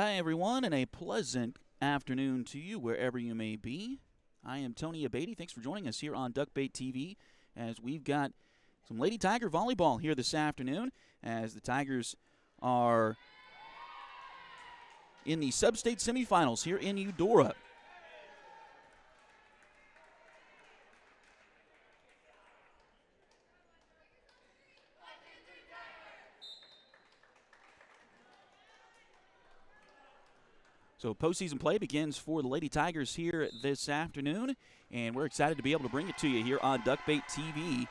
Hi, everyone, and a pleasant afternoon to you wherever you may be. I am Tony Abatey. Thanks for joining us here on Duckbait TV as we've got some Lady Tiger volleyball here this afternoon as the Tigers are in the sub-state semifinals here in Eudora. So postseason play begins for the Lady Tigers here this afternoon, and we're excited to be able to bring it to you here on Duckbait TV.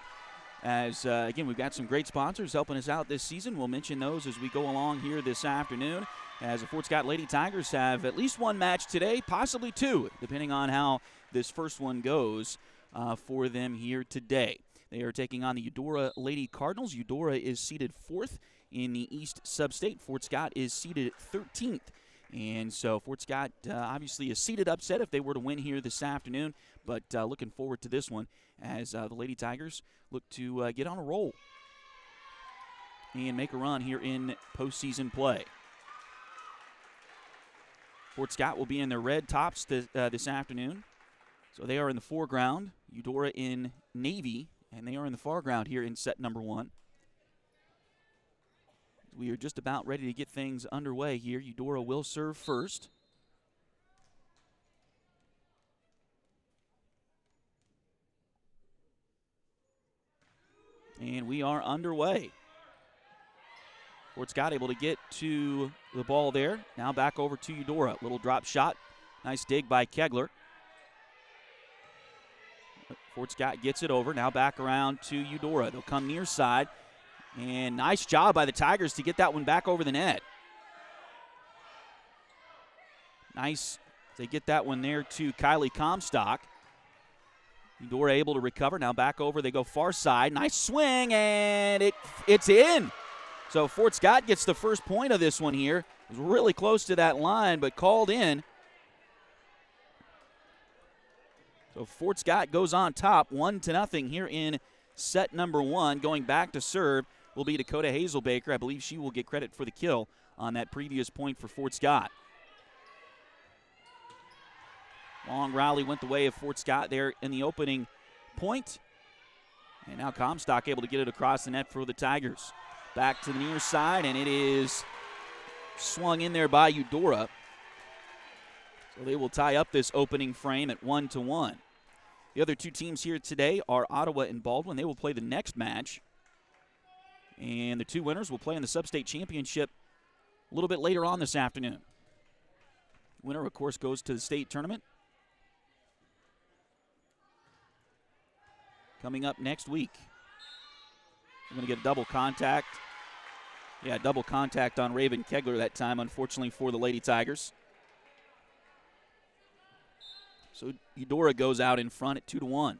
As, again, we've got some great sponsors helping us out this season. We'll mention those as we go along here this afternoon, as the Fort Scott Lady Tigers have at least one match today, possibly two, depending on how this first one goes for them here today. They are taking on the Eudora Lady Cardinals. Eudora is seated 4th in the East Sub-State. Fort Scott is seated 13th. And so Fort Scott obviously a seeded upset if they were to win here this afternoon, but looking forward to this one as the Lady Tigers look to get on a roll and make a run here in postseason play. Fort Scott will be in their red tops this afternoon, so they are in the foreground. Eudora in navy, and they are in the foreground here in set number one. We are just about ready to get things underway here. Eudora will serve first. And we are underway. Fort Scott able to get to the ball there. Now back over to Eudora. Little drop shot. Nice dig by Kegler. Fort Scott gets it over. Now back around to Eudora. They'll come near side. And nice job by the Tigers to get that one back over the net. Nice. They get that one there to Kylie Comstock. Eudora able to recover. Now back over. They go far side. Nice swing, and it's in. So Fort Scott gets the first point of this one here. It was really close to that line, but called in. So Fort Scott goes on top, 1-0 here in set number one. Going back to serve will be Dakota Hazelbaker. I believe she will get credit for the kill on that previous point for Fort Scott. Long rally went the way of Fort Scott there in the opening point. And now Comstock able to get it across the net for the Tigers. Back to the near side, and it is swung in there by Eudora. So they will tie up this opening frame at 1-1. The other two teams here today are Ottawa and Baldwin. They will play the next match. And the two winners will play in the Sub-State Championship a little bit later on this afternoon. Winner, of course, goes to the state tournament. Coming up next week. We're going to get a double contact. Yeah, double contact on Raven Kegler that time, unfortunately, for the Lady Tigers. So Eudora goes out in front at 2-1.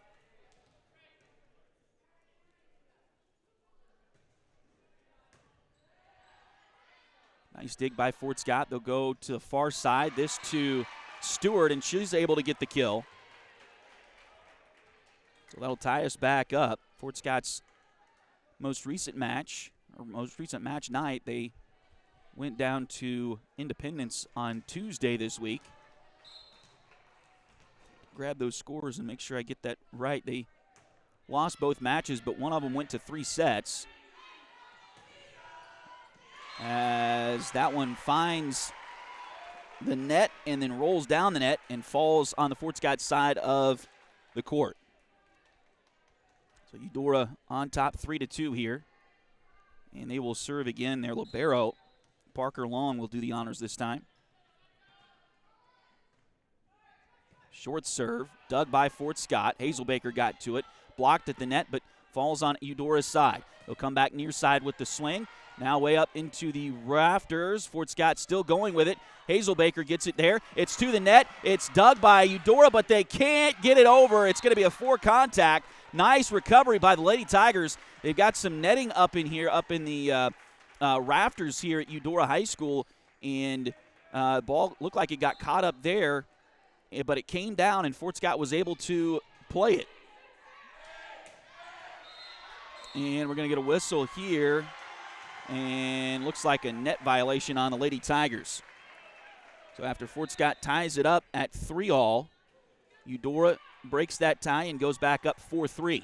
Nice dig by Fort Scott. They'll go to the far side. This to Stewart, and she's able to get the kill. So that'll tie us back up. Fort Scott's most recent match night, they went down to Independence on Tuesday this week. Grab those scores and make sure I get that right. They lost both matches, but one of them went to 3 sets. As that one finds the net and then rolls down the net and falls on the Fort Scott side of the court. So Eudora on top 3-2 here. And they will serve again. Their libero, Parker Long, will do the honors this time. Short serve, dug by Fort Scott. Hazelbaker got to it, blocked at the net, but falls on Eudora's side. They'll come back near side with the swing. Now way up into the rafters. Fort Scott still going with it. Hazelbaker gets it there. It's to the net. It's dug by Eudora, but they can't get it over. It's going to be a 4 contact. Nice recovery by the Lady Tigers. They've got some netting up in here, up in the rafters here at Eudora High School, and ball looked like it got caught up there, but it came down, and Fort Scott was able to play it. And we're going to get a whistle here, and looks like a net violation on the Lady Tigers. So after Fort Scott ties it up at 3-all, Eudora breaks that tie and goes back up 4-3.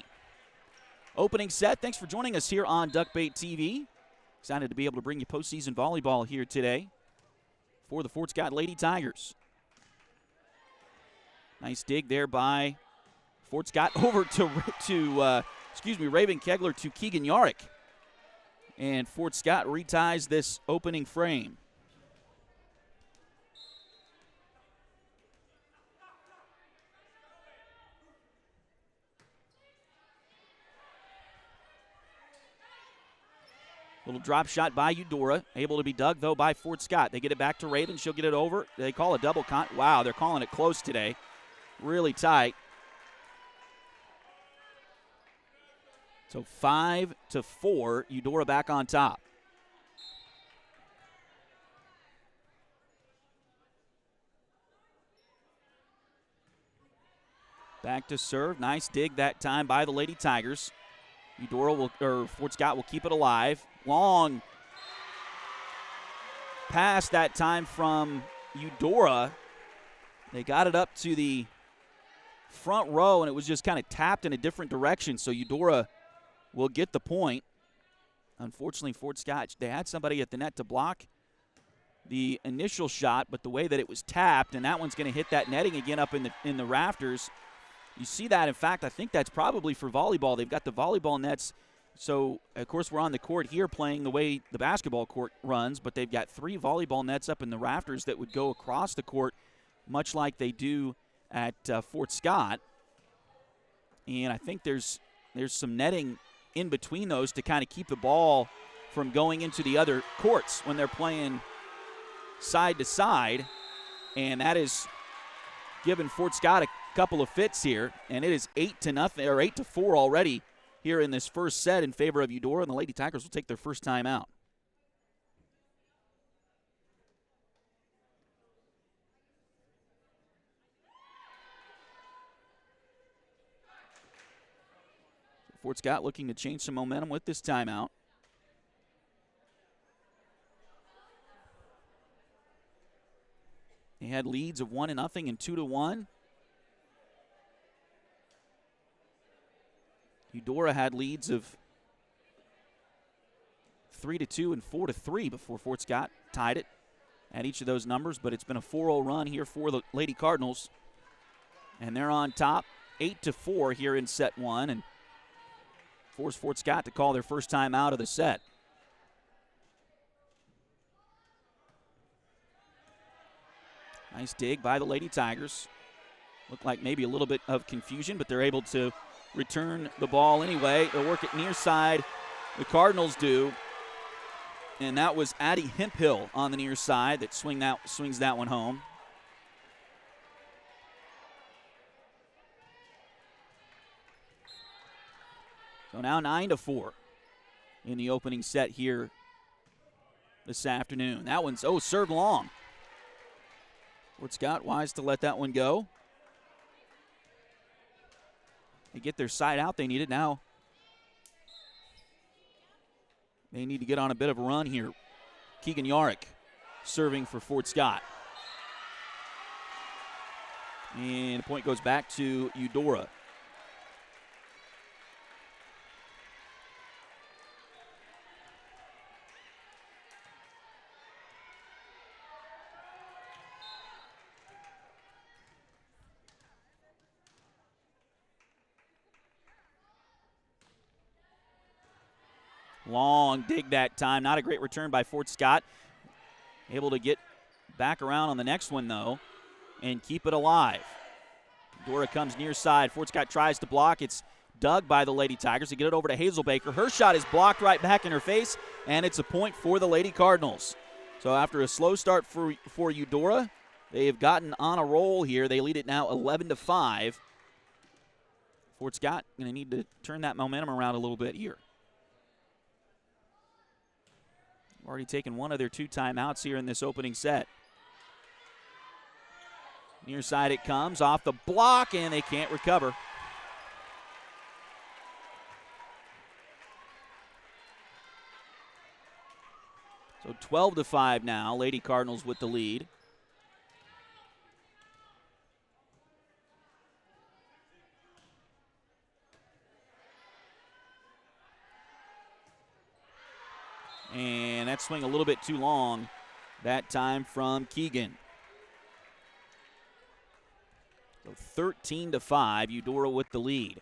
Opening set, thanks for joining us here on Duckbait TV. Excited to be able to bring you postseason volleyball here today for the Fort Scott Lady Tigers. Nice dig there by Fort Scott over to Raven Kegler to Keegan Yarick. And Fort Scott reties this opening frame. Little drop shot by Eudora, able to be dug, though, by Fort Scott. They get it back to Raven. She'll get it over. They call a double Wow, they're calling it close today. Really tight. So 5-4, Eudora back on top. Back to serve. Nice dig that time by the Lady Tigers. Fort Scott will keep it alive. Long pass that time from Eudora. They got it up to the front row, and it was just kind of tapped in a different direction, so Eudora will get the point. Unfortunately, Fort Scott, they had somebody at the net to block the initial shot, but the way that it was tapped, and that one's going to hit that netting again up in the rafters. You see that. In fact, I think that's probably for volleyball. They've got the volleyball nets. So, of course, we're on the court here playing the way the basketball court runs, but they've got 3 volleyball nets up in the rafters that would go across the court, much like they do at Fort Scott. And I think there's some netting in between those to kind of keep the ball from going into the other courts when they're playing side to side. And that is giving Fort Scott a couple of fits here, and it is 8-4 already here in this first set in favor of Eudora, and the Lady Tigers will take their first time out. So Fort Scott looking to change some momentum with this timeout. They had leads of 1-0 and 2-1. Eudora had leads of 3-2 and 4-3 before Fort Scott tied it at each of those numbers, but it's been a 4-0 run here for the Lady Cardinals. And they're on top 8-4 here in set 1 and force Fort Scott to call their first time out of the set. Nice dig by the Lady Tigers. Looked like maybe a little bit of confusion, but they're able to return the ball anyway. They'll work it near side. The Cardinals do. And that was Addie Hemphill on the near side that swings that one home. So now 9-4 in the opening set here this afternoon. That one's, served long. Fort Scott wise to let that one go. They get their side out. They need it now. They need to get on a bit of a run here. Keegan Yarick serving for Fort Scott. And the point goes back to Eudora. Long dig that time. Not a great return by Fort Scott. Able to get back around on the next one, though, and keep it alive. Eudora comes near side. Fort Scott tries to block. It's dug by the Lady Tigers. They get it over to Hazel Baker. Her shot is blocked right back in her face, and it's a point for the Lady Cardinals. So after a slow start for Eudora, they have gotten on a roll here. They lead it now 11-5. Fort Scott going to need to turn that momentum around a little bit here. Already taken one of their 2 timeouts here in this opening set. Near side it comes, off the block, and they can't recover. So 12-5 now, Lady Cardinals with the lead. And that swing a little bit too long that time from Keegan. So 13-5, Eudora with the lead.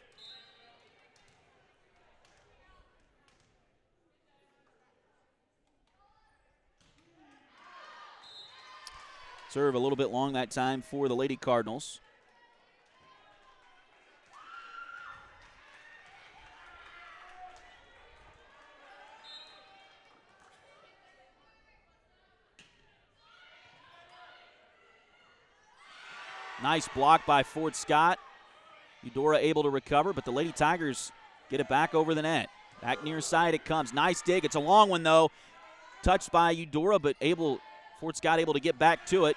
Serve a little bit long that time for the Lady Cardinals. Nice block by Fort Scott. Eudora able to recover, but the Lady Tigers get it back over the net. Back near side it comes. Nice dig. It's a long one, though. Touched by Eudora, but Fort Scott able to get back to it.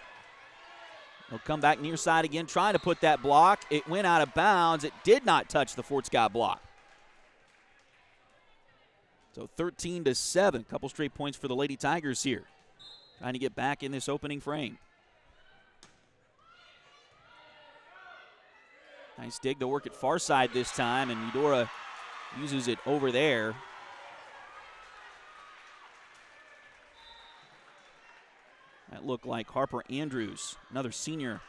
They'll come back near side again, trying to put that block. It went out of bounds. It did not touch the Fort Scott block. So 13-7. A couple straight points for the Lady Tigers here. Trying to get back in this opening frame. Nice dig to work at far side this time, and Eudora uses it over there. That looked like Harper Andrews, another senior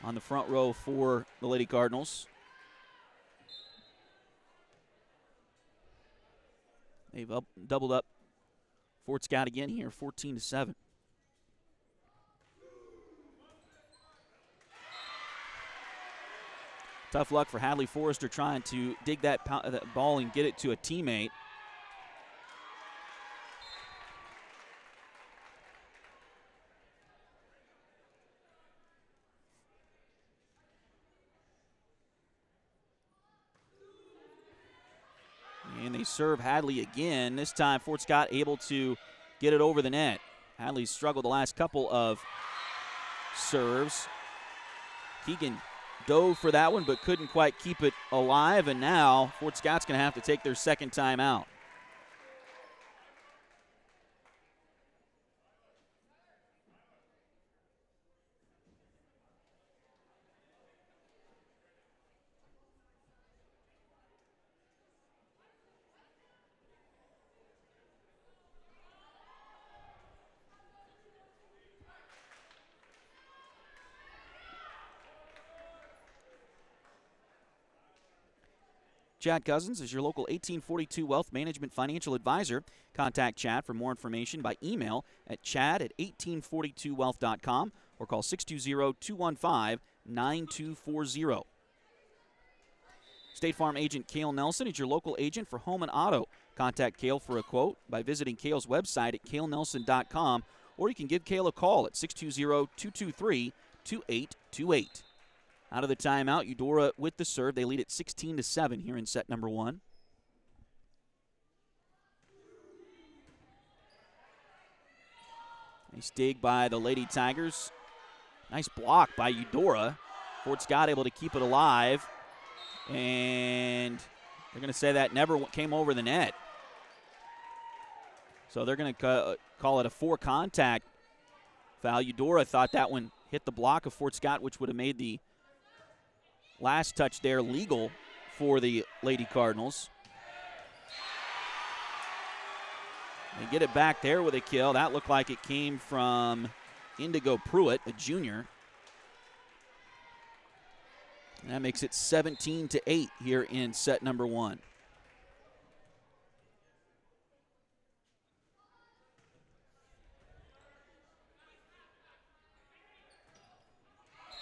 on the front row for the Lady Cardinals. They've doubled up Fort Scott again here, 14-7. Tough luck for Hadley Forrester trying to dig that ball and get it to a teammate. And they serve Hadley again. This time Fort Scott able to get it over the net. Hadley struggled the last couple of serves. Keegan dove for that one but couldn't quite keep it alive, and now Fort Scott's going to have to take their second time out. Chad Cousins is your local 1842 Wealth Management Financial Advisor. Contact Chad for more information by email at chad@1842wealth.com or call 620-215-9240. State Farm agent Cale Nelson is your local agent for home and auto. Contact Cale for a quote by visiting Cale's website at calenelson.com, or you can give Cale a call at 620-223-2828. Out of the timeout, Eudora with the serve. They lead at 16-7 here in set number one. Nice dig by the Lady Tigers. Nice block by Eudora. Fort Scott able to keep it alive. And they're going to say that never came over the net. So they're going to call it a four-contact foul. Eudora thought that one hit the block of Fort Scott, which would have made the last touch there legal for the Lady Cardinals. They get it back there with a kill. That looked like it came from Indigo Pruitt, a junior. And that makes it 17-8 here in set number one.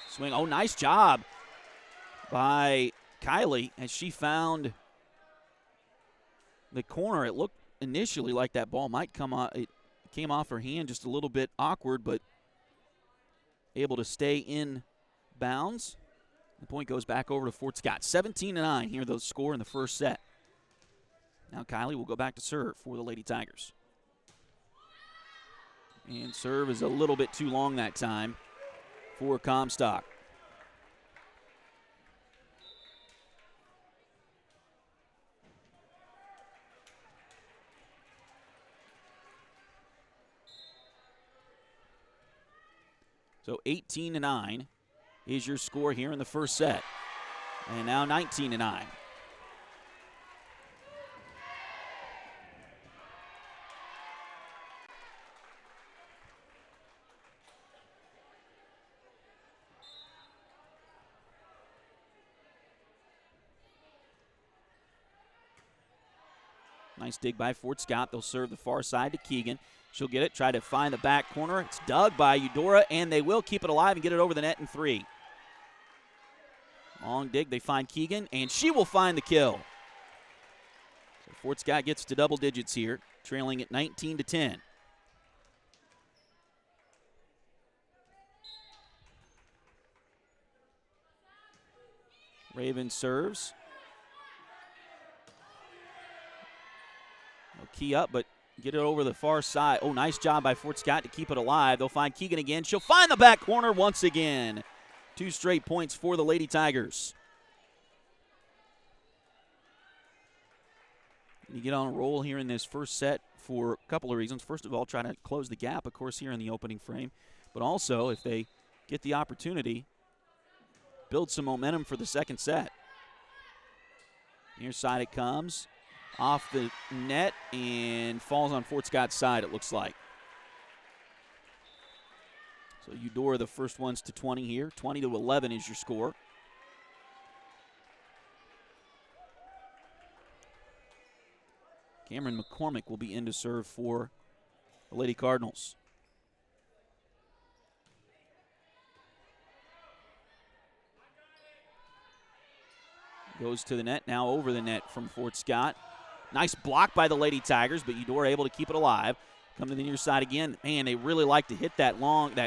Swing. Oh, nice job by Kylie as she found the corner. It looked initially like that ball might come off. It came off her hand just a little bit awkward, but able to stay in bounds. The point goes back over to Fort Scott. 17-9 here, the score in the first set. Now Kylie will go back to serve for the Lady Tigers. And serve is a little bit too long that time for Comstock. So 18-9 is your score here in the first set. And now 19-9. Nice dig by Fort Scott. They'll serve the far side to Keegan. She'll get it, try to find the back corner. It's dug by Eudora, and they will keep it alive and get it over the net in 3. Long dig, they find Keegan, and she will find the kill. So Fort Scott gets to double digits here, trailing at 19-10. Raven serves. They'll key up, but get it over the far side. Oh, nice job by Fort Scott to keep it alive. They'll find Keegan again. She'll find the back corner once again. 2 straight points for the Lady Tigers. You get on a roll here in this first set for a couple of reasons. First of all, trying to close the gap, of course, here in the opening frame. But also, if they get the opportunity, build some momentum for the second set. Near side it comes. Off the net and falls on Fort Scott's side, it looks like. So Eudora, the first ones to 20 here. 20-11 is your score. Cameron McCormick will be in to serve for the Lady Cardinals. Goes to the net, now over the net from Fort Scott. Nice block by the Lady Tigers, but Eudora able to keep it alive. Come to the near side again. Man, they really like to hit that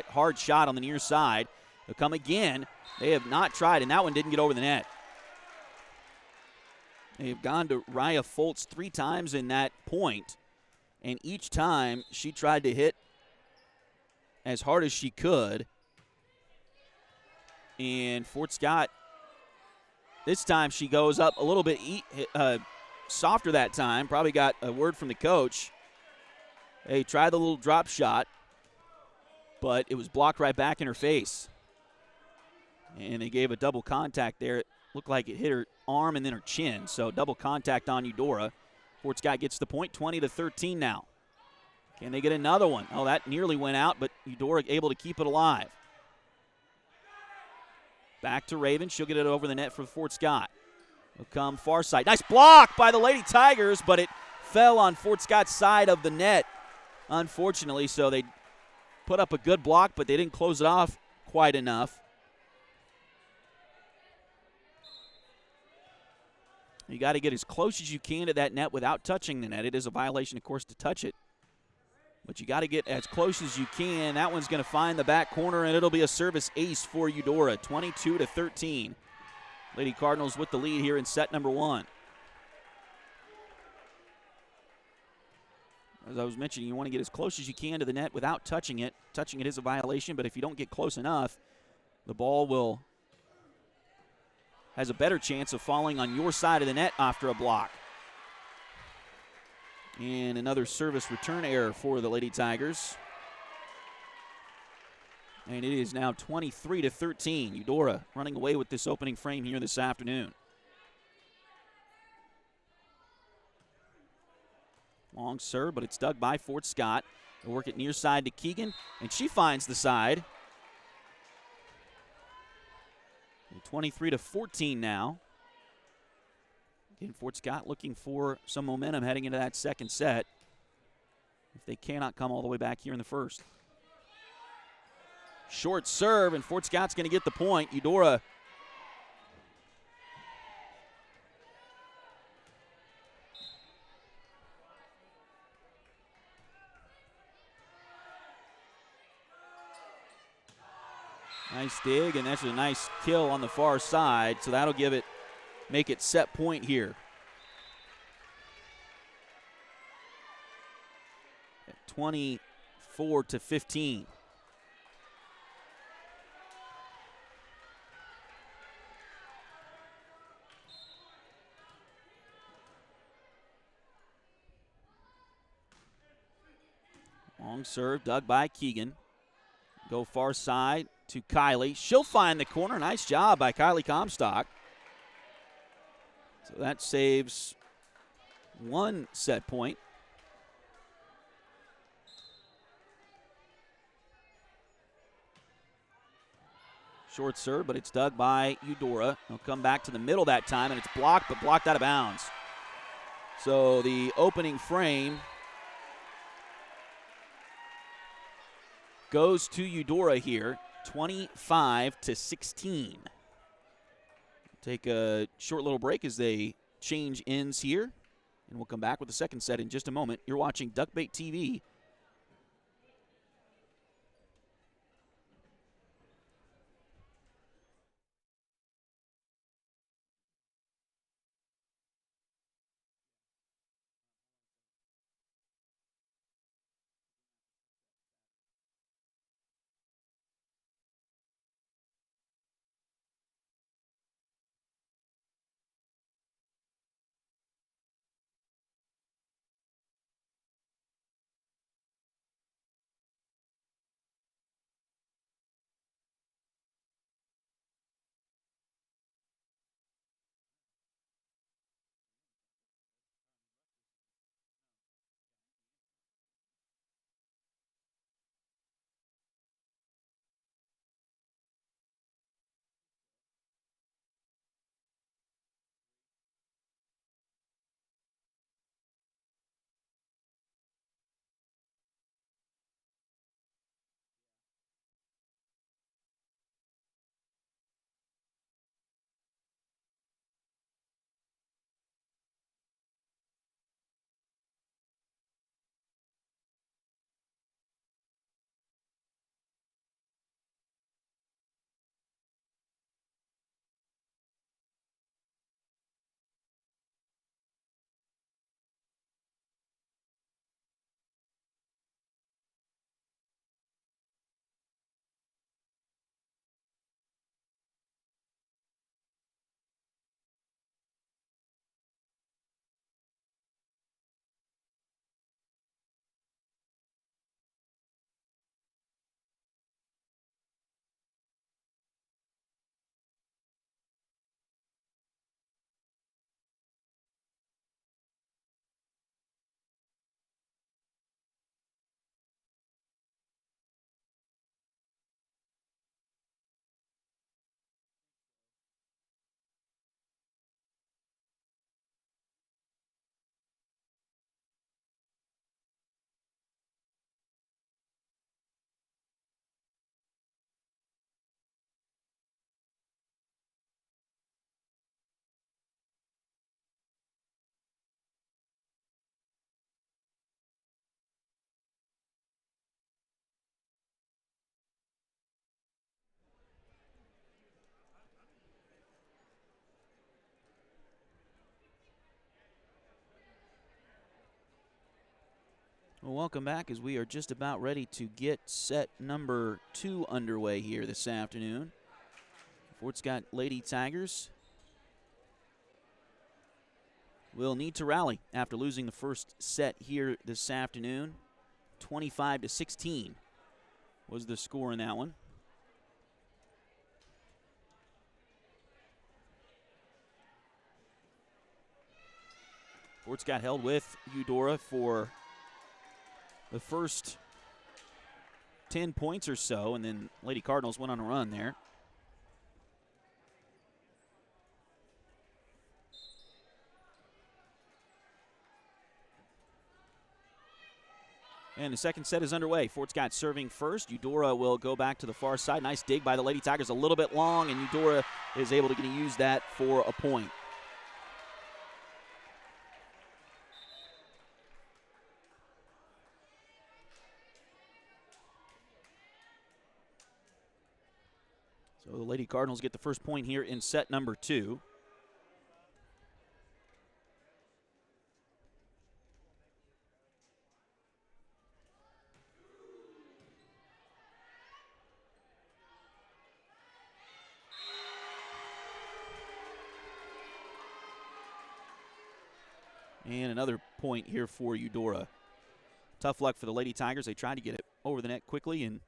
hard shot on the near side. They'll come again. They have not tried, and that one didn't get over the net. They've gone to Raya Foltz 3 times in that point, and each time she tried to hit as hard as she could. And Fort Scott, this time she goes up a little bit softer that time. Probably got a word from the coach. Hey, try the little drop shot, but it was blocked right back in her face. And they gave a double contact there. It looked like it hit her arm and then her chin. So double contact on Eudora. Fort Scott gets the point, 20-13 now. Can they get another one? Oh, that nearly went out, but Eudora able to keep it alive. Back to Raven. She'll get it over the net for Fort Scott. Will come far side. Nice block by the Lady Tigers, but it fell on Fort Scott's side of the net, unfortunately. So they put up a good block, but they didn't close it off quite enough. You got to get as close as you can to that net without touching the net. It is a violation, of course, to touch it. But you got to get as close as you can. That one's going to find the back corner, and it'll be a service ace for Eudora, 22-13. Lady Cardinals with the lead here in set number 1. As I was mentioning, you want to get as close as you can to the net without touching it. Touching it is a violation, but if you don't get close enough, the ball has a better chance of falling on your side of the net after a block. And another service return error for the Lady Tigers. And it is now 23-13. Eudora running away with this opening frame here this afternoon. Long serve, but it's dug by Fort Scott. They'll work it near side to Keegan, and she finds the side. 23-14 now. Again, Fort Scott looking for some momentum heading into that second set if they cannot come all the way back here in the first. Short serve, and Fort Scott's going to get the point. Eudora nice dig, and that's a nice kill on the far side, so that'll make it set point here. At 24-15. Long serve, dug by Keegan. Go far side to Kylie. She'll find the corner. Nice job by Kylie Comstock. So that saves one set point. Short serve, but it's dug by Eudora. He'll come back to the middle that time, and it's blocked, but blocked out of bounds. So the opening frame goes to Eudora here, 25-16. Take a short little break as they change ends here, and we'll come back with the second set in just a moment. You're watching Duckbait TV. Well, welcome back as we are just about ready to get set number 2 underway here this afternoon. Fort Scott Lady Tigers will need to rally after losing the first set here this afternoon. 25-16 was the score in that one. Fort Scott held with Eudora for the first 10 points or so, and then Lady Cardinals went on a run there. And the second set is underway. Fort Scott serving first. Eudora will go back to the far side. Nice dig by the Lady Tigers, a little bit long, and Eudora is able to use that for a point. So the Lady Cardinals get the first point here in set number 2. And another point here for Eudora. Tough luck for the Lady Tigers. They tried to get it over the net quickly, and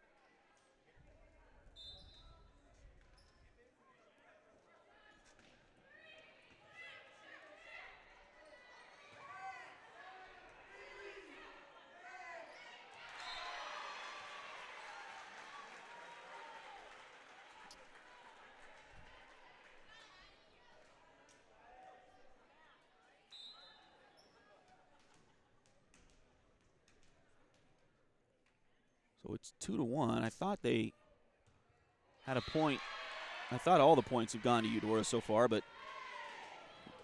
So it's 2-1. I thought they had a point. I thought all the points have gone to Eudora so far, but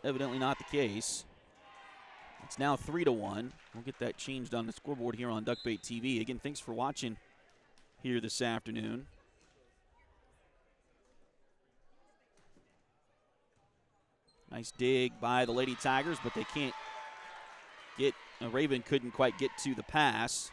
evidently not the case. It's now 3-1. We'll get that changed on the scoreboard here on Duckbait TV. Again, thanks for watching here this afternoon. Nice dig by the Lady Tigers, but they can't get, Raven couldn't quite get to the pass.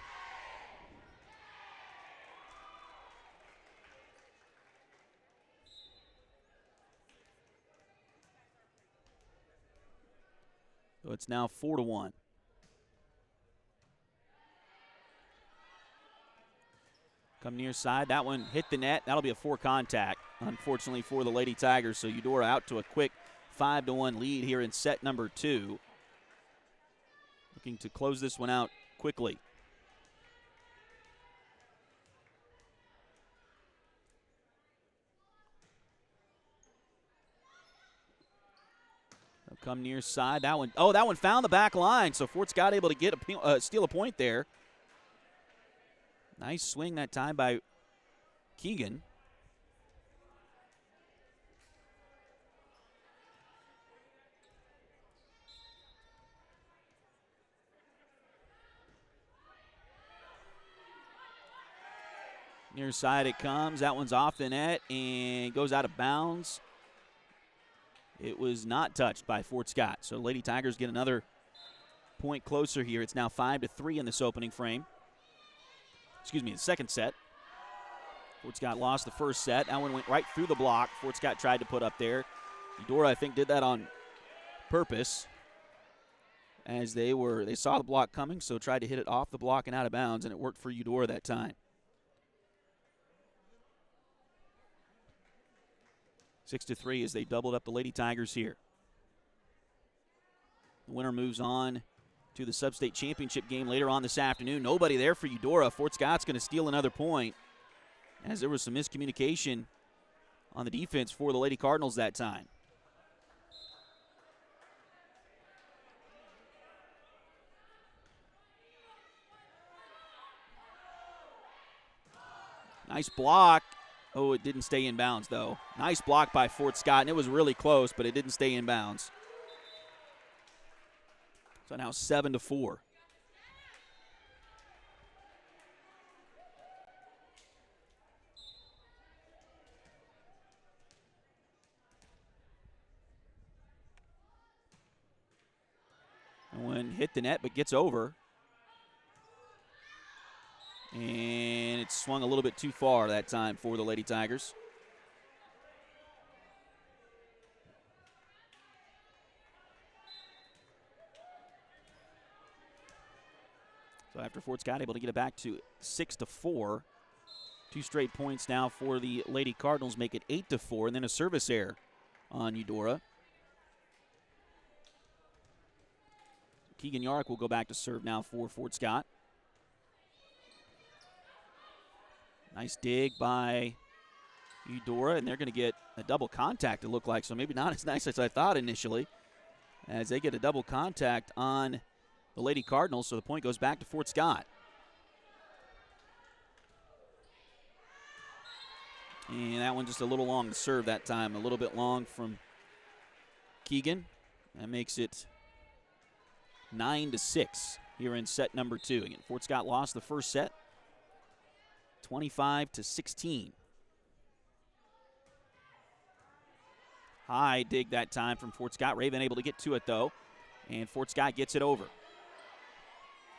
So it's now 4-1. Come near side. That one hit the net. That'll be a 4 contact, unfortunately, for the Lady Tigers. So Eudora out to a quick 5-1 lead here in set number 2. Looking to close this one out quickly. They'll come near side. That one found the back line. So Fort Scott able to get steal a point there. Nice swing that time by Keegan. Near side it comes. That one's off the net and goes out of bounds. It was not touched by Fort Scott. So Lady Tigers get another point closer here. It's now 5-3 in this opening frame. Excuse me, the second set. Fort Scott lost the first set. That one went right through the block. Fort Scott tried to put up there. Eudora, I think, did that on purpose, as they saw the block coming, so tried to hit it off the block and out of bounds, and it worked for Eudora that time. 6-3 as they doubled up the Lady Tigers here. The winner moves on to the Sub-State Championship game later on this afternoon. Nobody there for Eudora. Fort Scott's going to steal another point, as there was some miscommunication on the defense for the Lady Cardinals that time. Nice block. Oh, it didn't stay in bounds, though. Nice block by Fort Scott, and it was really close, but it didn't stay in bounds. So now 7-4. And one hit the net, but gets over. And it swung a little bit too far that time for the Lady Tigers. So after Fort Scott able to get it back to 6-4, 2 straight points now for the Lady Cardinals make it 8-4, and then a service error on Eudora. Keegan Yarrick will go back to serve now for Fort Scott. Nice dig by Eudora, and they're going to get a double contact, it looked like, so maybe not as nice as I thought initially, as they get a double contact on the Lady Cardinals, so the point goes back to Fort Scott. And that one just a little long to serve that time, a little bit long from Keegan. That makes it 9-6 here in set number 2. Again, Fort Scott lost the first set, 25-16. High dig that time from Fort Scott. Raven able to get to it, though, and Fort Scott gets it over.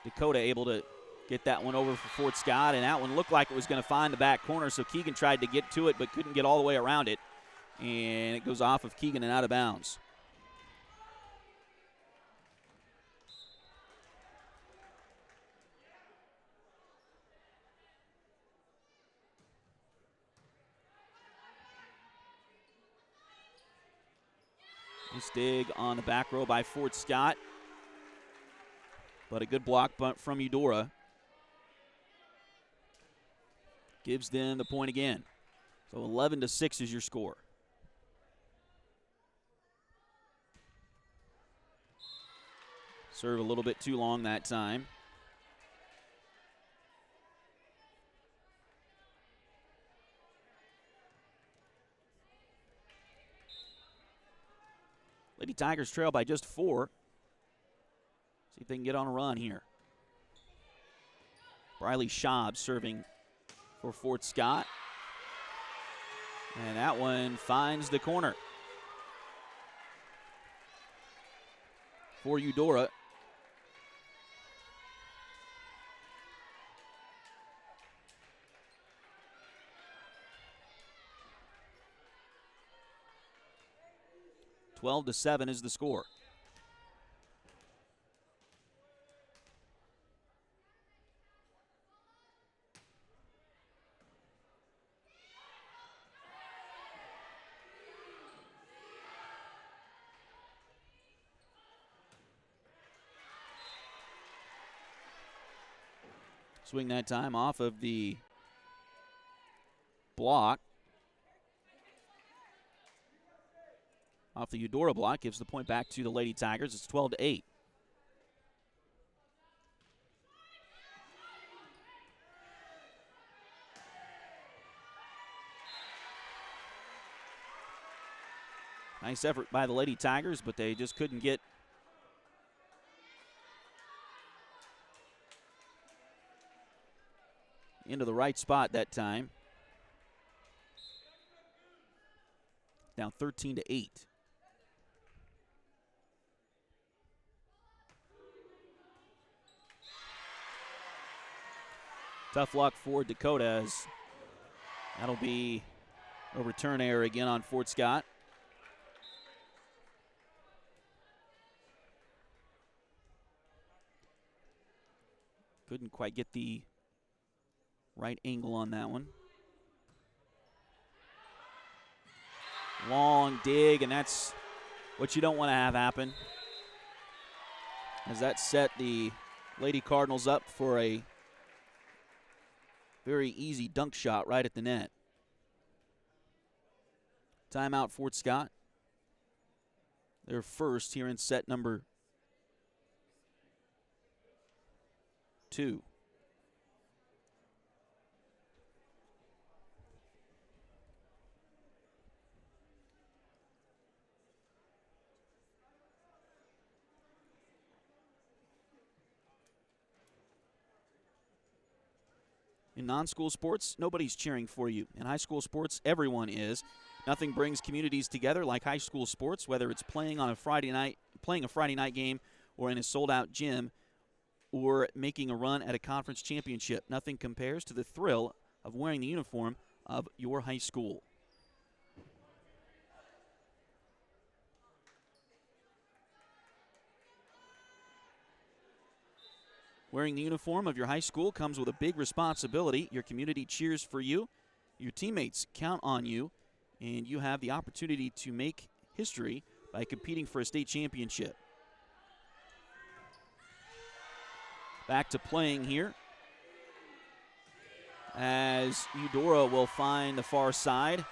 Dakota able to get that one over for Fort Scott, and that one looked like it was going to find the back corner, so Keegan tried to get to it but couldn't get all the way around it, and it goes off of Keegan and out of bounds. Nice dig on the back row by Fort Scott, but a good block from Eudora gives them the point again. So 11-6 is your score. Serve a little bit too long that time. Lady Tigers trail by just 4. See if they can get on a run here. Briley Schaub serving for Fort Scott. And that one finds the corner. For Eudora. (12-7) is the score. Swing that time off of the block. Off the Eudora block, gives the point back to the Lady Tigers. It's 12-8. Nice effort by the Lady Tigers, but they just couldn't get into the right spot that time. Now 13-8. Tough luck for Dakota as that'll be a return error again on Fort Scott. Couldn't quite get the right angle on that one. Long dig, and that's what you don't want to have happen, as that set the Lady Cardinals up for a very easy dunk shot right at the net. Timeout, Fort Scott. They're first here in set number 2. In non-school sports, nobody's cheering for you. In high school sports, everyone is. Nothing brings communities together like high school sports, whether it's playing a Friday night game, or in a sold-out gym, or making a run at a conference championship. Nothing compares to the thrill of wearing the uniform of your high school. Wearing the uniform of your high school comes with a big responsibility. Your community cheers for you, your teammates count on you, and you have the opportunity to make history by competing for a state championship. Back to playing here, as Eudora will find the far side.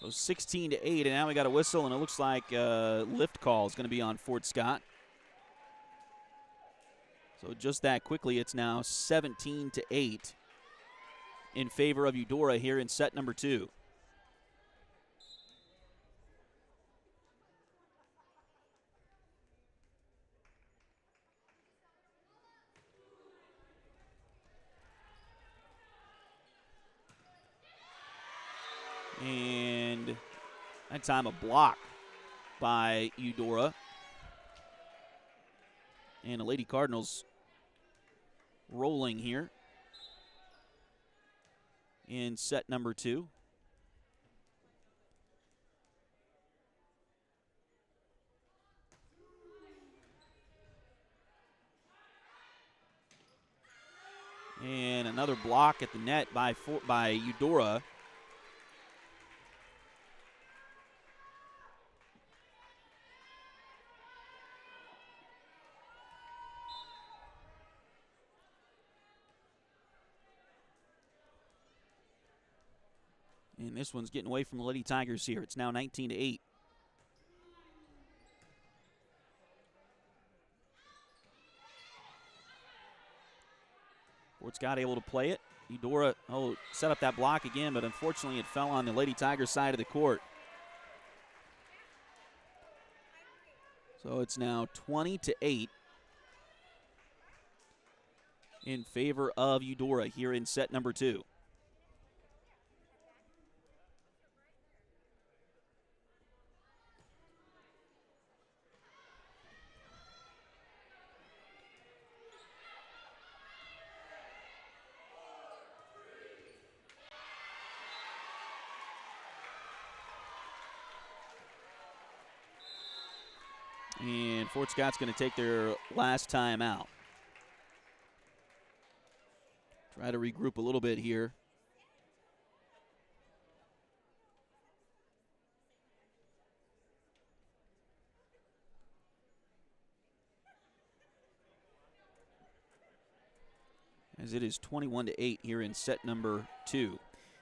So 16-8, and now we got a whistle, and it looks like a lift call is going to be on Fort Scott. So just that quickly, it's now 17-8 in favor of Eudora here in set number 2. And that time a block by Eudora. And the Lady Cardinals rolling here in set number 2. And another block at the net by Eudora. And this one's getting away from the Lady Tigers here. It's now 19-8. Fort Scott able to play it. Eudora set up that block again, but unfortunately it fell on the Lady Tigers side of the court. So it's now 20-8 in favor of Eudora here in set number 2. And Fort Scott's going to take their last time out. Try to regroup a little bit here. As it is 21-8 here in set number 2.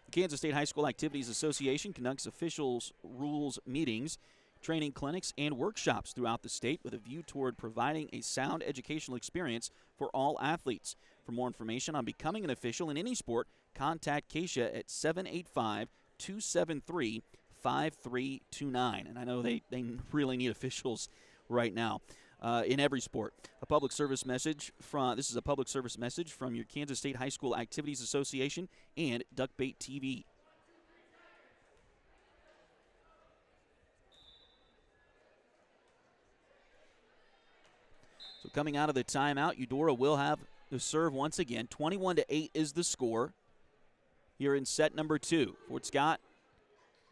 The Kansas State High School Activities Association conducts officials rules meetings, training clinics, and workshops throughout the state with a view toward providing a sound educational experience for all athletes. For more information on becoming an official in any sport, contact Keisha at 785-273-5329. And I know they really need officials right now in every sport. This is a public service message from your Kansas State High School Activities Association and Duckbait TV. So coming out of the timeout, Eudora will have the serve once again. 21-8 is the score here in set number 2. Fort Scott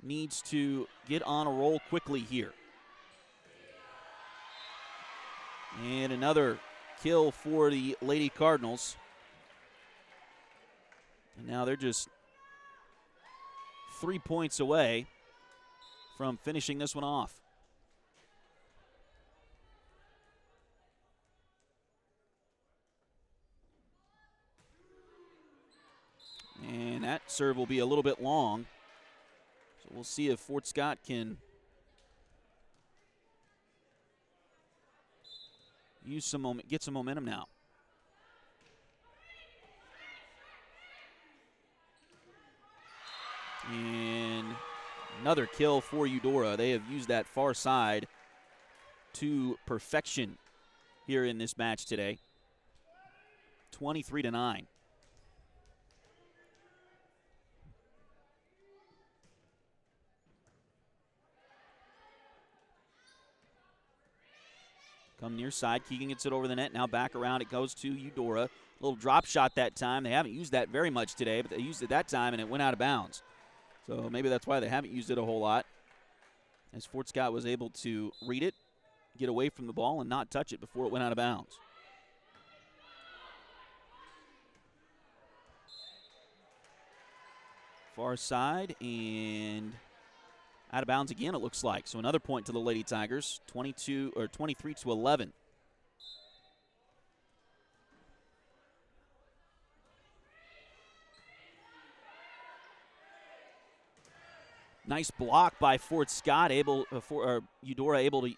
needs to get on a roll quickly here. And another kill for the Lady Cardinals. And now they're just 3 points away from finishing this one off. And that serve will be a little bit long. So we'll see if Fort Scott can get some momentum now. And another kill for Eudora. They have used that far side to perfection here in this match today. 23-9. Come near side. Keegan gets it over the net. Now back around. It goes to Eudora. A little drop shot that time. They haven't used that very much today, but they used it that time, and it went out of bounds. So maybe that's why they haven't used it a whole lot, as Fort Scott was able to read it, get away from the ball, and not touch it before it went out of bounds. Far side, and out of bounds again, it looks like. So another point to the Lady Tigers, 23-11. Nice block by Fort Scott, Eudora able to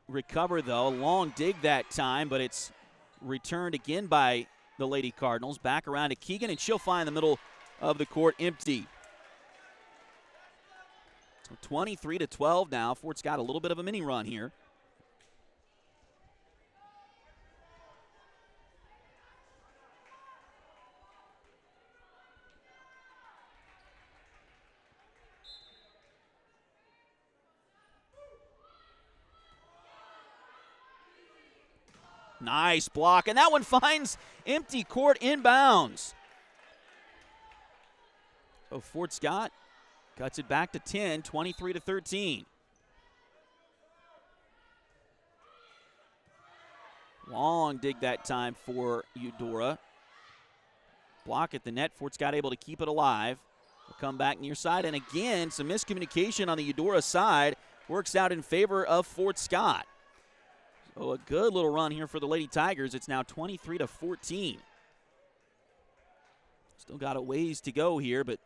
recover, though. Long dig that time, but it's returned again by the Lady Cardinals. Back around to Keegan, and she'll find the middle of the court empty. So 23-12 now. Fort's got a little bit of a mini run here. Nice block, and that one finds empty court inbounds. So Fort Scott cuts it back to 10, 23-13. Long dig that time for Eudora. Block at the net. Fort Scott able to keep it alive. We'll come back near side, and again, some miscommunication on the Eudora side. Works out in favor of Fort Scott. So a good little run here for the Lady Tigers. It's now 23-14. Still got a ways to go here, but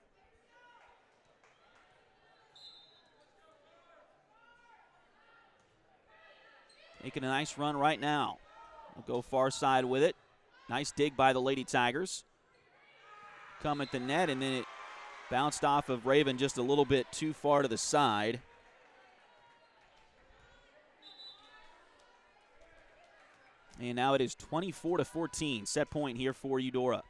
making a nice run right now. We'll go far side with it. Nice dig by the Lady Tigers. Come at the net, and then it bounced off of Raven just a little bit too far to the side. And now it is 24-14. Set point here for Eudora.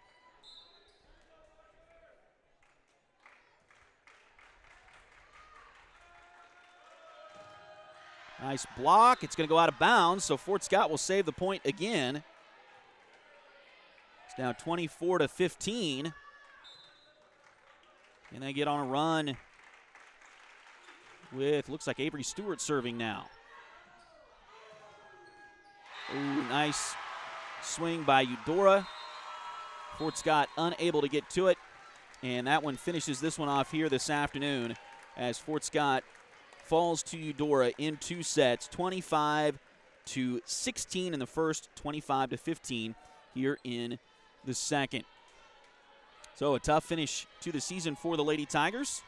Nice block. It's going to go out of bounds, so Fort Scott will save the point again. It's now 24-15. And they get on a run with, looks like Avery Stewart serving now. Ooh, nice swing by Eudora. Fort Scott unable to get to it. And that one finishes this one off here this afternoon as Fort Scott falls to Eudora in 2 sets, 25-16 in the first, 25-15 here in the second. So a tough finish to the season for the Lady Tigers.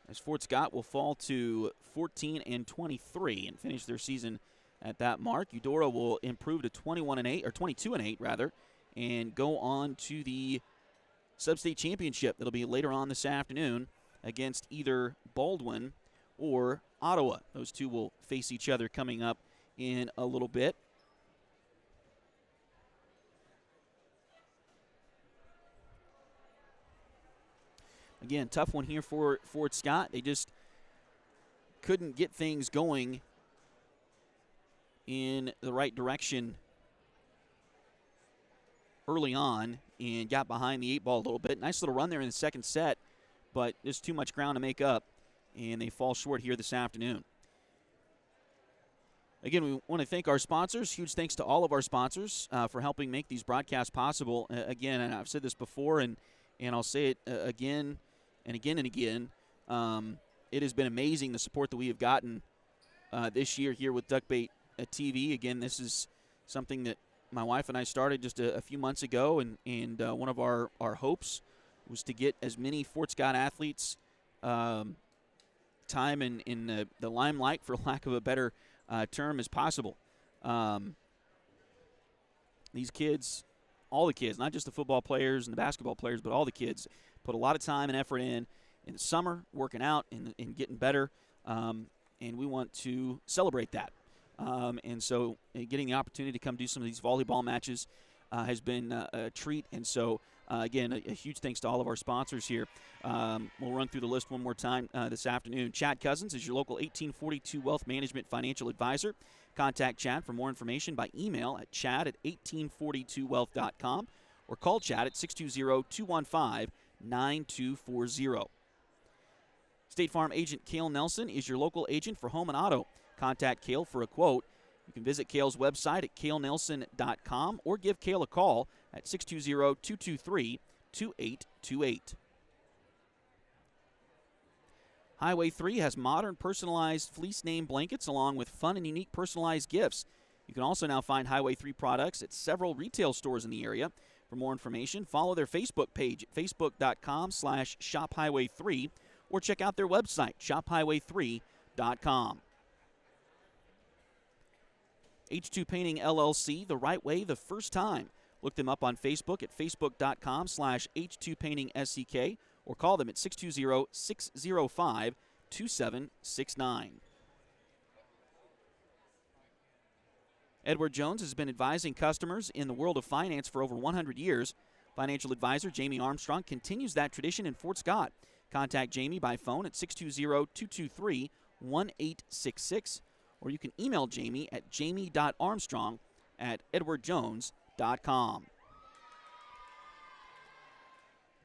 As Fort Scott will fall to 14-23 and finish their season at that mark. Eudora will improve to 21-8 or 22-8 rather, and go on to the Sub-State Championship. That'll be later on this afternoon against either Baldwin or Ottawa. Those two will face each other coming up in a little bit. Again, tough one here for Fort Scott. They just couldn't get things going in the right direction early on and got behind the 8-ball a little bit. Nice little run there in the second set, but just too much ground to make up, and they fall short here this afternoon. Again, we want to thank our sponsors. Huge thanks to all of our sponsors for helping make these broadcasts possible. Again, and I've said this before, and I'll say it again and again and again. It has been amazing the support that we have gotten this year here with Duckbait TV. Again, this is something that my wife and I started just a few months ago, and one of our hopes was to get as many Fort Scott athletes time in the limelight, for lack of a better term, as possible. These kids, all the kids, not just the football players and the basketball players, but all the kids, put a lot of time and effort in the summer, working out and getting better, and we want to celebrate that. And so getting the opportunity to come do some of these volleyball matches has been a treat. And so, again, a huge thanks to all of our sponsors here. We'll run through the list one more time this afternoon. Chad Cousins is your local 1842 Wealth Management Financial Advisor. Contact Chad for more information by email at chad@1842wealth.com or call Chad at 620-215-9240. State Farm agent Cale Nelson is your local agent for home and auto. Contact Cale for a quote. You can visit Cale's website at calenelson.com or give Cale a call at 620-223-2828. Highway 3 has modern personalized fleece name blankets along with fun and unique personalized gifts. You can also now find Highway 3 products at several retail stores in the area. For more information, follow their Facebook page at facebook.com/shophighway3 or check out their website, shophighway3.com. H2 Painting LLC, the right way the first time. Look them up on Facebook at facebook.com/H2PaintingSEK or call them at 620-605-2769. Edward Jones has been advising customers in the world of finance for over 100 years. Financial advisor Jamie Armstrong continues that tradition in Fort Scott. Contact Jamie by phone at 620-223-1866, or you can email Jamie at jamie.armstrong@edwardjones.com.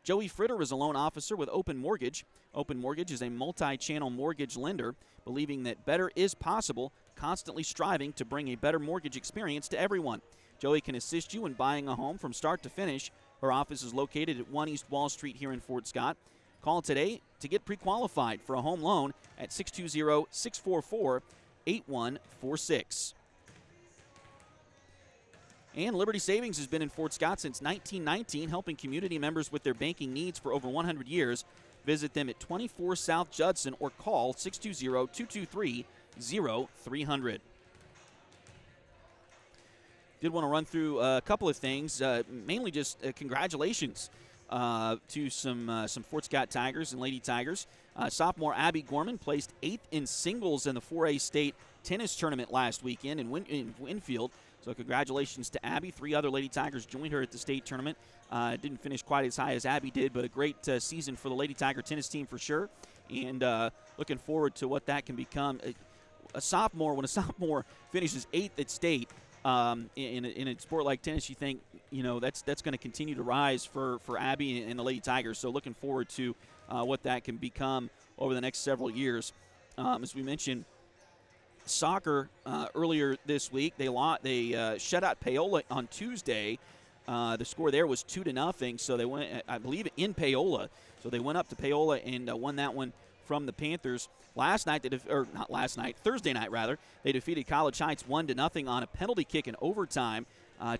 Joey Fritter is a loan officer with Open Mortgage. Open Mortgage is a multi-channel mortgage lender, believing that better is possible, constantly striving to bring a better mortgage experience to everyone. Joey can assist you in buying a home from start to finish. Her office is located at 1 East Wall Street here in Fort Scott. Call today to get pre-qualified for a home loan at 620-644-8146. And Liberty Savings has been in Fort Scott since 1919, helping community members with their banking needs for over 100 years. Visit them at 24 South Judson or call 620-223-0300. Did want to run through a couple of things, mainly just congratulations to some Fort Scott Tigers and Lady Tigers. Sophomore Abby Gorman placed 8th in singles in the 4A state tennis tournament last weekend in Winfield. So congratulations to Abby. 3 other Lady Tigers joined her at the state tournament. Didn't finish quite as high as Abby did, but a great season for the Lady Tiger tennis team for sure. And looking forward to what that can become. A sophomore, when a sophomore finishes 8th at state in a sport like tennis, you think, that's going to continue to rise for Abby and the Lady Tigers. So looking forward to what that can become over the next several years. As we mentioned, soccer earlier this week, they shut out Paola on Tuesday. The score there was 2-0, so they went, I believe, in Paola. So they went up to Paola and won that one from the Panthers. Thursday night rather, they defeated College Heights 1-0 on a penalty kick in overtime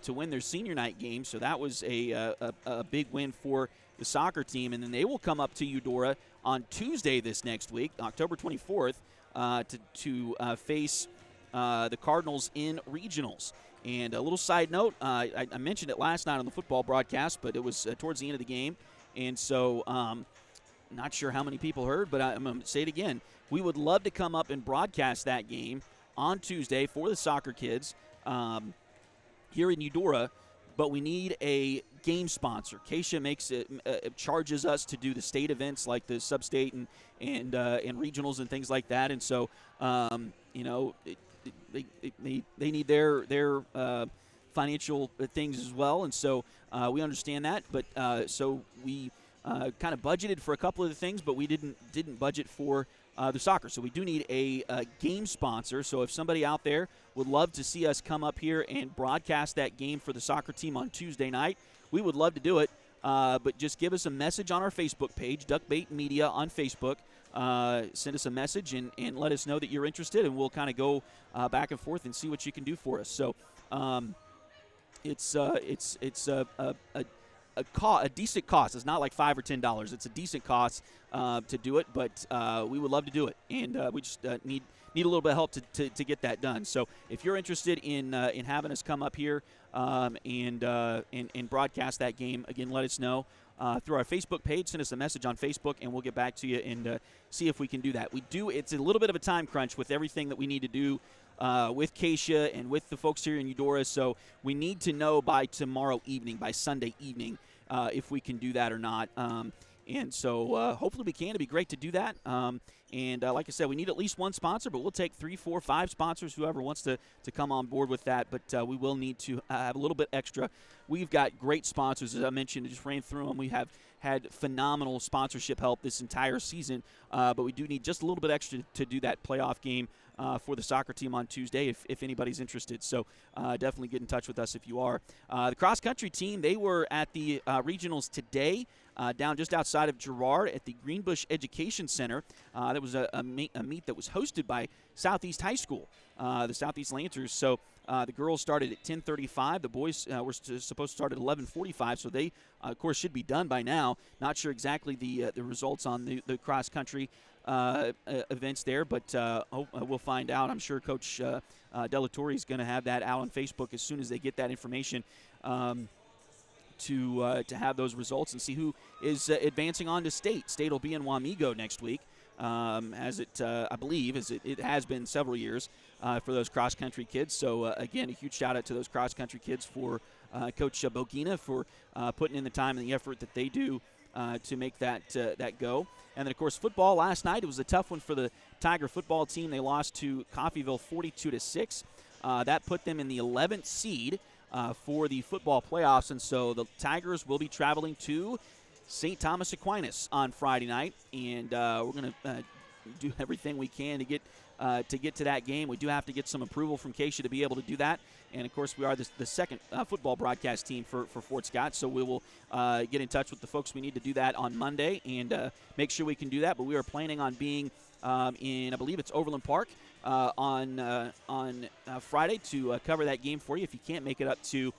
to win their senior night game. So that was a big win for the soccer team. And then they will come up to Eudora on Tuesday this next week, October 24th, to face the Cardinals in regionals. And a little side note, I mentioned it last night on the football broadcast, but it was towards the end of the game. And so not sure how many people heard, but I'm going to say it again. We would love to come up and broadcast that game on Tuesday for the soccer kids here in Eudora, but we need a game sponsor. Keisha charges us to do the state events like the sub-state and regionals and things like that, and so they need their financial things as well, and so we understand that. But so we kind of budgeted for a couple of the things, but we didn't budget for the soccer. So we do need a game sponsor. So if somebody out there would love to see us come up here and broadcast that game for the soccer team on Tuesday night, we would love to do it. But just give us a message on our Facebook page, Duckbait Media on Facebook. Send us a message and let us know that you're interested, and we'll kind of go back and forth and see what you can do for us. So it's a decent cost. It's not like $5 or $10. It's a decent cost to do it, but we would love to do it, and we just need a little bit of help to get that done. So if you're interested in having us come up here and broadcast that game, again, let us know through our Facebook page. Send us a message on Facebook, and we'll get back to you and see if we can do that. It's a little bit of a time crunch with everything that we need to do with Keisha and with the folks here in Eudora, so we need to know by tomorrow evening, by Sunday evening, if we can do that or not. And so hopefully we can. It'd be great to do that. And like I said, we need at least one sponsor, but we'll take 3, 4, 5 sponsors, whoever wants to come on board with that. But we will need to have a little bit extra. We've got great sponsors, as I mentioned. I just ran through them. We have had phenomenal sponsorship help this entire season, but we do need just a little bit extra to do that playoff game for the soccer team on Tuesday if anybody's interested. So definitely get in touch with us if you are. The cross-country team, they were at the regionals today down just outside of Girard at the Greenbush Education Center. That was a meet that was hosted by Southeast High School, the Southeast Lancers. So the girls started at 10:35. The boys were supposed to start at 11:45, so they, of course, should be done by now. Not sure exactly the results on the cross-country events there, but we'll find out. I'm sure Coach Delatorre is going to have that out on Facebook as soon as they get that information to have those results and see who is advancing on to state. State will be in Wamego next week, as it, I believe, as it has been several years for those cross-country kids. So, again, a huge shout-out to those cross-country kids for Coach Bogina for putting in the time and the effort that they do to make that go. And then, of course, football last night, it was a tough one for the Tiger football team. They lost to Coffeyville 42-6. That put them in the 11th seed for the football playoffs. And so the Tigers will be traveling to St. Thomas Aquinas on Friday night. And we're going to do everything we can to get to that game. We do have to get some approval from Keisha to be able to do that. And, of course, we are the second football broadcast team for Fort Scott, so we will get in touch with the folks we need to do that on Monday and make sure we can do that. But we are planning on being in, I believe it's Overland Park on Friday to cover that game for you if you can't make it up to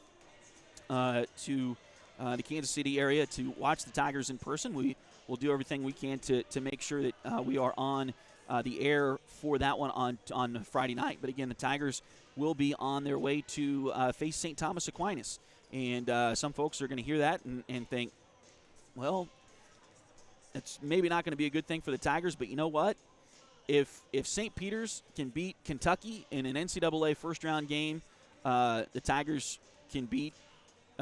to the Kansas City area to watch the Tigers in person. We will do everything we can to make sure that we are on the air for that one on Friday night. But again, the Tigers will be on their way to face St. Thomas Aquinas. And some folks are going to hear that and think, well, it's maybe not going to be a good thing for the Tigers, but you know what? If St. Peter's can beat Kentucky in an NCAA first-round game, the Tigers can beat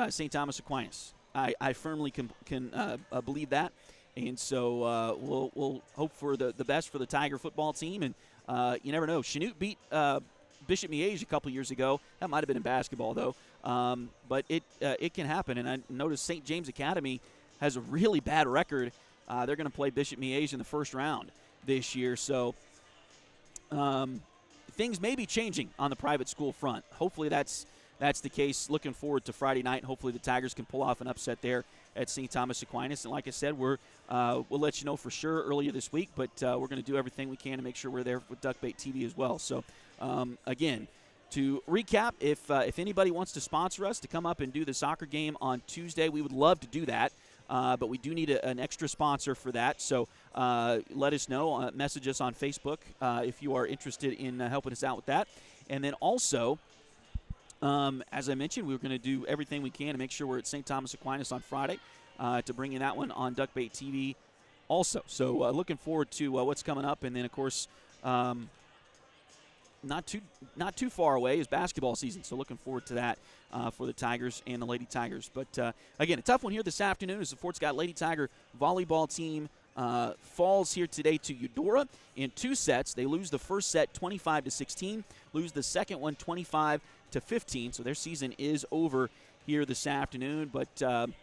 St. Thomas Aquinas. I firmly can believe that, and so we'll hope for the best for the Tiger football team. And you never know. Chanute beat Bishop Miege a couple years ago. That might have been in basketball though, but it can happen. And I noticed St. James Academy has a really bad record. They're going to play Bishop Miege in the first round this year. So things may be changing on the private school front. Hopefully that's the case. Looking forward to Friday night. Hopefully the Tigers can pull off an upset there at St. Thomas Aquinas. And like I said, we'll let you know for sure earlier this week, but we're going to do everything we can to make sure we're there with Duckbait TV as well. So again, to recap, if anybody wants to sponsor us to come up and do the soccer game on Tuesday, we would love to do that. But we do need an extra sponsor for that. So let us know. Message us on Facebook if you are interested in helping us out with that. And then also, as I mentioned, we're going to do everything we can to make sure we're at St. Thomas Aquinas on Friday to bring you that one on Duckbait TV also. So looking forward to what's coming up. And then, of course, not too far away is basketball season, so looking forward to that for the Tigers and the Lady Tigers. But, again, a tough one here this afternoon as the Fort Scott Lady Tiger volleyball team falls here today to Eudora in 2 sets. They lose the first set 25-16, lose the second one 25-15, so their season is over here this afternoon. But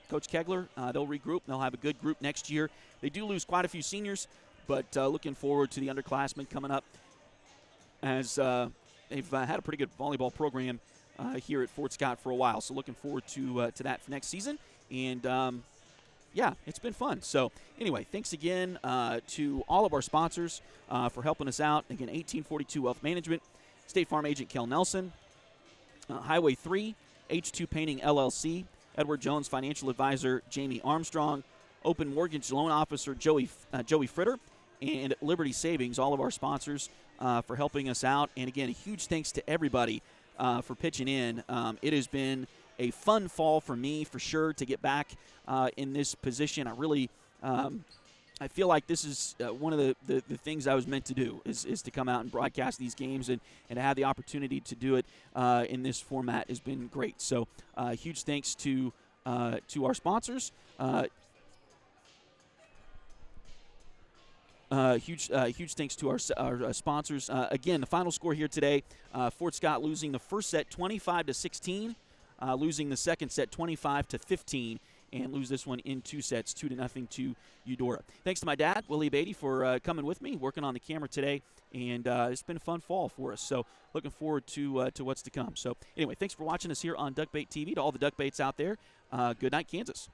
Coach Kegler, they'll regroup. They'll have a good group next year. They do lose quite a few seniors, but looking forward to the underclassmen coming up, as they've had a pretty good volleyball program here at Fort Scott for a while. So looking forward to that for next season. And, yeah, it's been fun. So, anyway, thanks again to all of our sponsors for helping us out. Again, 1842 Wealth Management, State Farm Agent Kel Nelson, Highway 3, H2 Painting LLC, Edward Jones Financial Advisor Jamie Armstrong, Open Mortgage Loan Officer Joey Fritter, and Liberty Savings, all of our sponsors for helping us out. And again, a huge thanks to everybody for pitching in. It has been a fun fall for me, for sure, to get back in this position. I really I feel like this is one of the things I was meant to do is to come out and broadcast these games, and to have the opportunity to do it in this format has been great. So huge thanks to our sponsors. Huge thanks to our sponsors. Again, the final score here today, Fort Scott losing the first set 25-16, losing the second set 25-15, and lose this one in 2 sets, 2-0 to Eudora. Thanks to my dad, Willie Beatty, for coming with me, working on the camera today, and it's been a fun fall for us. So looking forward to what's to come. So anyway, thanks for watching us here on Duckbait TV. To all the Duckbaits out there, good night, Kansas.